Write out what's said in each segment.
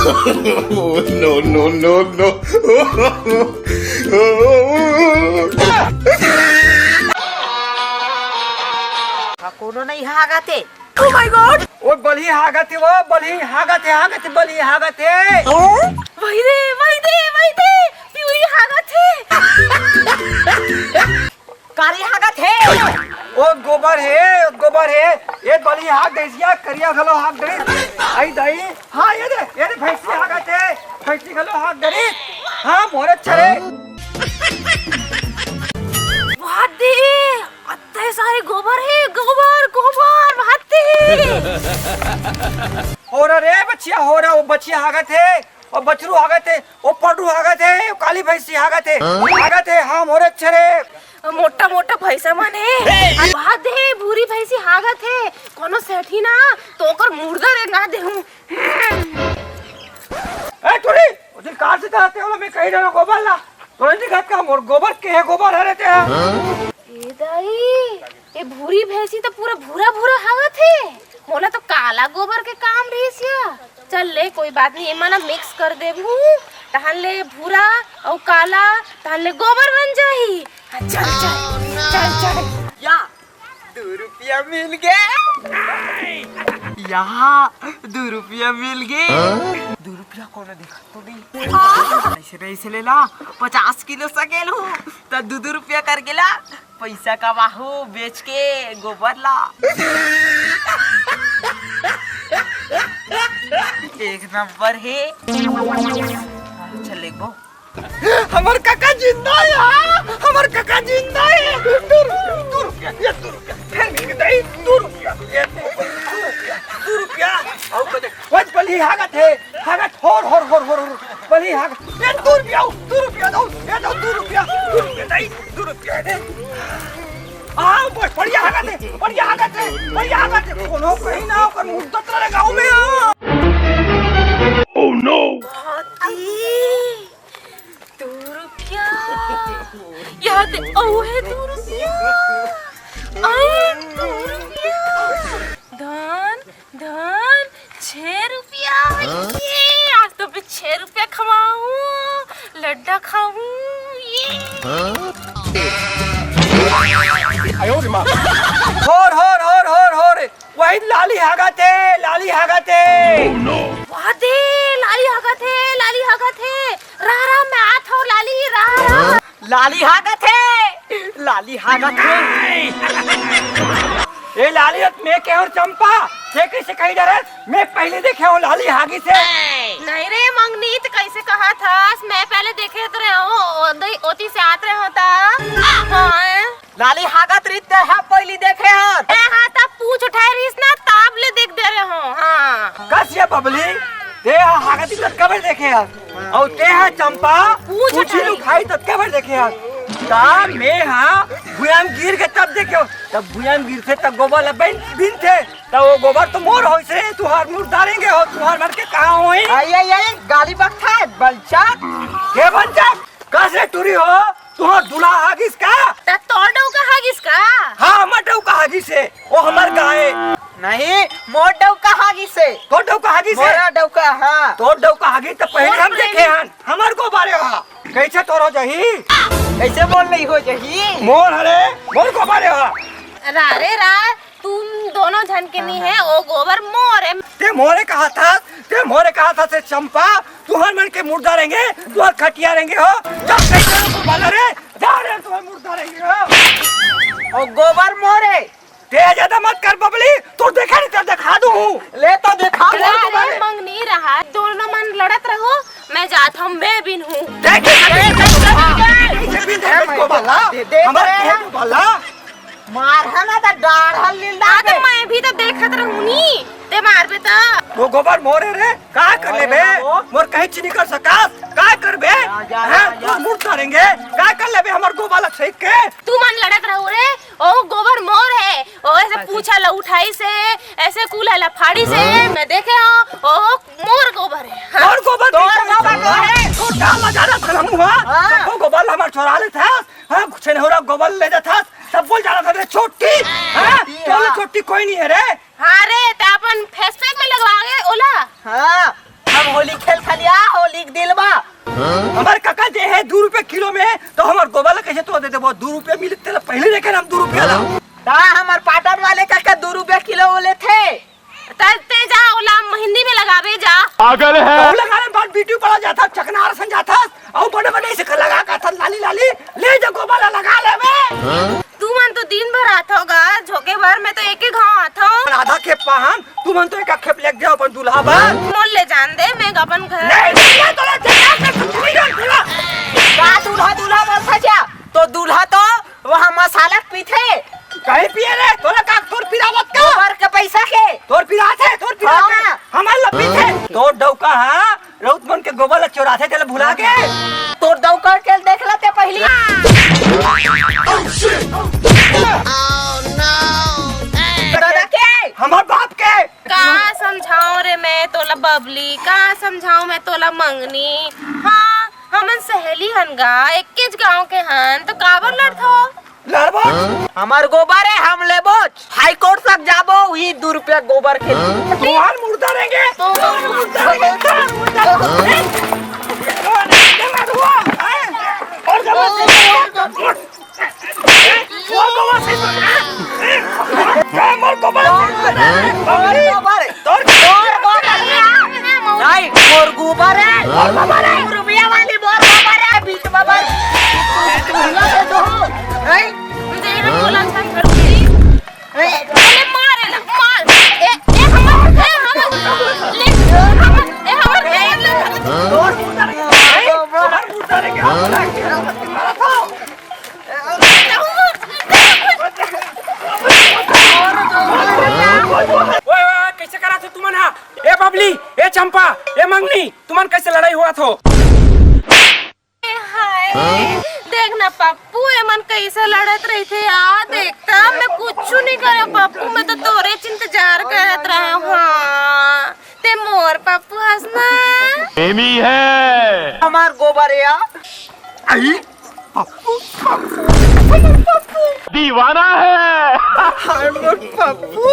No, no, no, no. कोनो नहीं हागते। Oh my God! ओ बली हागते वो बली हागते बली हागते। वही दे प्यूरी हागते। कारी हागते। ओ गोबर है ये बली हाग देसिया करिया घलो हाग दे आई दई हां ये दे भैंसी हागते भैंसी घलो हाग दे हां मोरे छरे वाह दे अत्ते सारे गोबर है गोबर भाते। हो रे बच्चिया हो रहा वो बच्चिया हागते और बछरू हागते वो पडरू हागते काली भैंसी हागते हां मोरे छरे मोटा भैंसा माने बात दे भूरी भैंसी हागत है कोनो सेठी ना तो ओकर मुर्गा रेंगा देहूं। ए तोरी उधर कार से जाते हो मैं कहीं ना गोबर ला तो नहीं घाट का मोर गोबर के है गोबर रहते हैं। ए दाई ये भूरी भैंसी तो पूरा भूरा हागत है मोला तो काला गोबर के काम रहीसिया। चल ले कोई बात नहीं एमा मिक्स कर देबू तहन ले भूरा और काला तहन ले गोबर बन जाही। चल या 2 रुपया मिल गए यहाँ 2 रुपया मिल गए 2 रुपया कौन देखा तो नहीं ऐसे ले ला 50 किलो सकेल हूँ तो 2 रुपया कर गेला पैसा कमाहू बेच के गोबर ला एक नंबर है। चल लेबो हमार काका जिंदा है हमार काका जिंदा है 2 रुपया फिर मिल गई 2 रुपया और कदे वज बली हागत होर बली हागत ये 2 रुपया दो ये दो 2 रुपया नहीं 2 रुपया दे बस बढ़िया हागत है कोनो कहीं ना कर मुद्दा तेरे गांव में Oh no! 2 रुपया याद ओ है 2 रुपया आई 2 रुपया धन 6 रुपया ये आज तो मैं 6 रुपया खवाऊं लड्डा खाऊं ये आयो रे मां होर वही लाली हागते Oh no! वाह दे लाली हागत है रा मैं आत हो लाली रा लाली हागत है ये लालियत में के और चंपा देखे से कहीं डरे मैं पहले देखे हूँ लाली हागी से नहीं रे मंगनीत कैसे कहा था मैं पहले देखे तो रहे हो ओती से आत रहे होता हाँ लाली हागत रीत है पहली देखे हो हाँ तब पूछ उठाए रहीस ना ताब ले देख दे रहे हो हाँ कस ये बबली ते हागती तक कबर देखे यार और ते है चंपा पूछी लू खाई तक कबर देखे यार ता मैं हाँ भुयाम गिर के तब देखे तब भुयाम गिर से तब गोबर लबन दिन थे तब वो गोबर तो मोर हो से तुहार मुर्द डालेंगे हो तुहार मर के कहाँ हुई आई गाली बकथा बलचा के बच्चा कैसे टूरी हो तुहार दूल्हा हागिस का तोड़ो का हागिस का हाँ मटो का हागिस है वो हमार गाय नहीं मोर डौका हागी से तो डौका हागिस है मोरा डौका हाँ तो डौका हागिस तो पहले हम देखे हन हमार को बारे हा कैसे तोरो जही कैसे बोल नहीं हो जही मोर हरे मोर को बारे हा रा तुम दोनों झन के नहीं है वो गोबर मोर है ते मोरे कहा था से चंपा तुहर मन के मुर्दा रहेंगे तुहर खटिया रहेंगे हो जब कैसे को बाला रे जा रे तुहर मुर्दा रहेंगे हो और गोबर मोरे ते ज्यादा मत कर बबली तू देखा नहीं तो दिखा दूं ले तो दिखा मंग नहीं रहा दोनों मन लड़त रहो मैं जात हम मैं बिन हूँ को बाला हमारे को बाला मार है ना तो डाढ़ लीला तो मैं भी तो देखत रहूनी ते मार बे ता वो गोबर मोरे रे का कर ले बे मोर कहीं चीनी कर सका का कर बे हैं तू मुर्द करेंगे का कर ले बे हमर गोबालक सही के तू मन लड़त रहू रे ओ गोबर मोर है ओ ऐसे पूछा ला उठाई से ऐसे कूला ला फाड़ी से मैं देखे हूं ओ मोर गोबर है और गोबर तो है तो डाल लगा रहा था हम हुआ वो गोबर हमार छोरा ले था हां कुछ नहीं हो रहा गोबर ले जा था सब बोल जा रहा था रे छोटी हां क्या छोटी कोई नहीं है रे हाँ रे ते अपन फेस पैक में लगवा गए ओला हाँ हम हम होली खेल खलिया होली के दिल बा हमारे काका दे है 2 रुपए किलो में तो हमार गोबर कैसे तो दे देबो 2 रुपए मिलते ला पहले देखे हम 2 रुपया ला ता हमार पाटन वाले काका 2 रुपया किलो बोले थे ते जा ओला हिंदी में लगावे जा पागल है तो लगाने बाद वीडियो पड़ा जाता चकनार सन जाता और बड़े बड़े से लगा का था लाली लाली ले जा गोबर लगा लेवे तू मन तो दिन भर आता होगा झोके भर में तो एक ही घाव आता हूँ आधा खेप पाहम तू मन तो एक खेप लेके जाओ अपन दूल्हा बा मोल ले जान दे मैं अपन घर नहीं तोला जगह का दूल्हा दूल्हा बोल सजा तो दूल्हा तो वहाँ मसाला पीथे कहीं पिए रे तोला का तोर पिरावत का गोबर के पैसा के तोर पिरात है तोर पिरात है हाँ। हमार लपी थे तोर डौका हां रौत मन के गोबर ला चोराथे तेले भुला के तोर दौ करके देख लेते पहली दादा के हमार बाप के का समझाऊं रे मैं तोला बबली का समझाऊं मैं तोला मंगनी हाँ हमन सहेली हनगा एक गांव के हन तो काबर लड़त हो लड़बो हमार गोबर है हम लेबो हाई कोर्ट तक जाबो वही 2 रुपया गोबर के तुम्हार मुर्दा रहेंगे तो मुर्दा रहेंगे और जब वो गोबर से मोर गोबर तोर नहीं मोर गोबर है 2 रुपया वाली मोर गोबर है बीच बाबा तेरे बोला था करूंगी अरे मारे ना मार ए हमर ले हमर तोर मुर्दा रहेंगे हमार मुर्दा रहेंगे मारा था ओए कैसे करा थे तुमन हा ए बबली ए चंपा ए मंगनी तुमन कैसे लड़ाई हुआ थो हाय देखना पप्पू एमन कैसे लड़त रही थे यार देखता मैं कुछ नहीं करे पप्पू मैं तो तोरे इंतजार करत रहा हूँ ते मोर पप्पू हंसना प्रेमी है हमार गोबर है आई दीवाना है हाय मोर पप्पू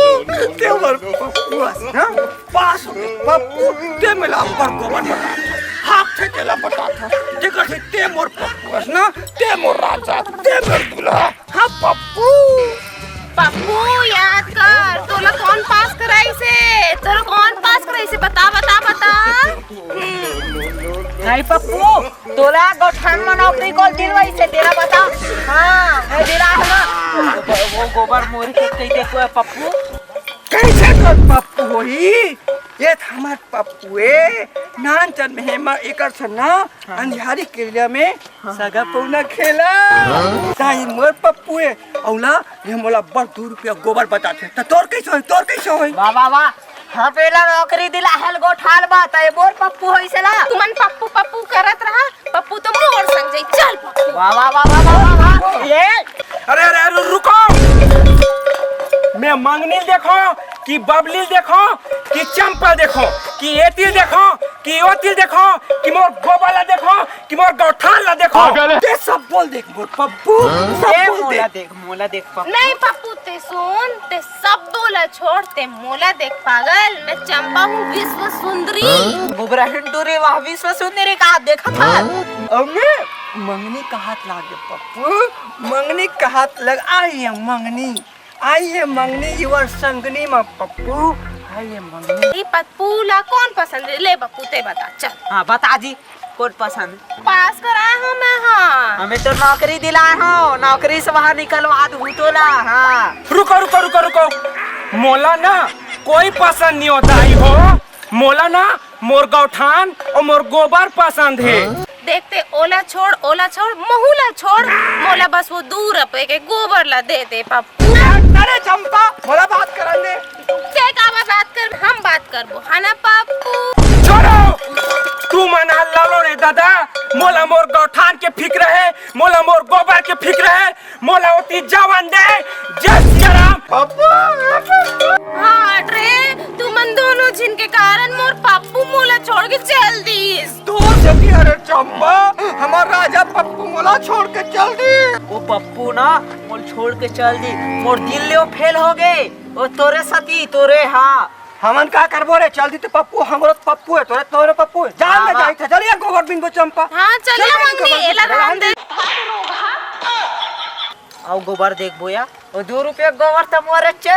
ते मोर पप्पू ना पास पप्पू ते मिला पर गोबर बता हाथ से तेला बता था देखा से ते मोर पप्पू ना ते मोर राजा ते मोर दूल्हा हाँ पप्पू पप्पू याद कर तोला कौन पास कराई से तोला कौन पास कराई से बता बता बता नहीं पप्पू तोरा गठन में नौकरी को दिलवाई से तेरा बता हाँ मैं दिला है ना वो गोबर मोर के कही देखो पप्पू कैसे कर पप्पू होई ये हमार पप्पूए नान चन में एकर सन्ना अंधियारी किला में सगा पौना खेला ताई मोर पप्पूए औला ये मोला बड़ 2 रुपया गोबर बताते त तोर कैसे होई वाह वाह वाह हाँ पेला नौकरी दिला हल गोठाल बात है बोर पप्पू होई से ना तुमन पप्पू पप्पू करत रहा पप्पू तो मोर संग जाई चल पप्पू वाह वाह वाह वाह वाह वाह ये अरे अरे रुको मैं मंगनी देखो कि बबली देखो कि चंपा देखो कि एतिल देखो कि ओतिल देखो कि मोर गोबाला देखो कि मोर गौठाला देखो पागल है ते सब बोल देख मोर पप्पू ये सब बोल देख मोला देख पप्पू नहीं पप्पू ते सुन ते सब बोला छोड़ ते मोला देख पागल मैं चंपा हूँ विश्व सुंदरी गोबरा हिंदूरी वाह विश्व सुंदरी का देखा था अम्मे मंगनी का हाथ लागे पप्पू मंगनी का हाथ लग आई है मंगनी युवर संगनी मा पप्पू आई है मंगनी ये पप्पूला कौन पसंद है ले पप्पू ते बता चल हाँ बता जी कौन पसंद पास कराया हूँ मैं हाँ हमें तो नौकरी दिलाए हो नौकरी से बाहर निकलवा दूँ तो ना हाँ रुको रुको रुको रुको मोला ना कोई पसंद नहीं होता ही हो मोला ना मोर गौठान और मोर गोबर पसंद है देखते ओला छोड़ महूला छोड़ मोला बस वो 2 रुपए के गोबर ला दे दे पप्पू अरे चंपा मोला बात करन दे के का बात कर हम बात करबो है ना पप्पू छोड़ो तू मना लालो रे दादा मोला मोर गौठान के फिक्र है मोला मोर गोबर के फिक्र है मोला होती जवान दे जय श्री राम पप्पू हाँ रे तू मन दोनों जिन के कारण मोर पप्पू मोला छोड़ के चल दीस तू जल्दी अरे चंपा हमार राजा पप्पू मोला छोड़ के चल दी वो पप्पू ना मोल छोड़ के चल दी मोर दिल ले फेल हो गए वो तोरे सती तोरे हाँ हमन का करबो रे चल दी तो पप्पू हमरो पप्पू है तोरे पप्पू है जान में जाई था चलिए गोबर बिन बो चंपा हाँ चलिए मंगनी एला राम दे आओ गोबर देख बोया और 2 रुपया गोबर तो मोर अच्छे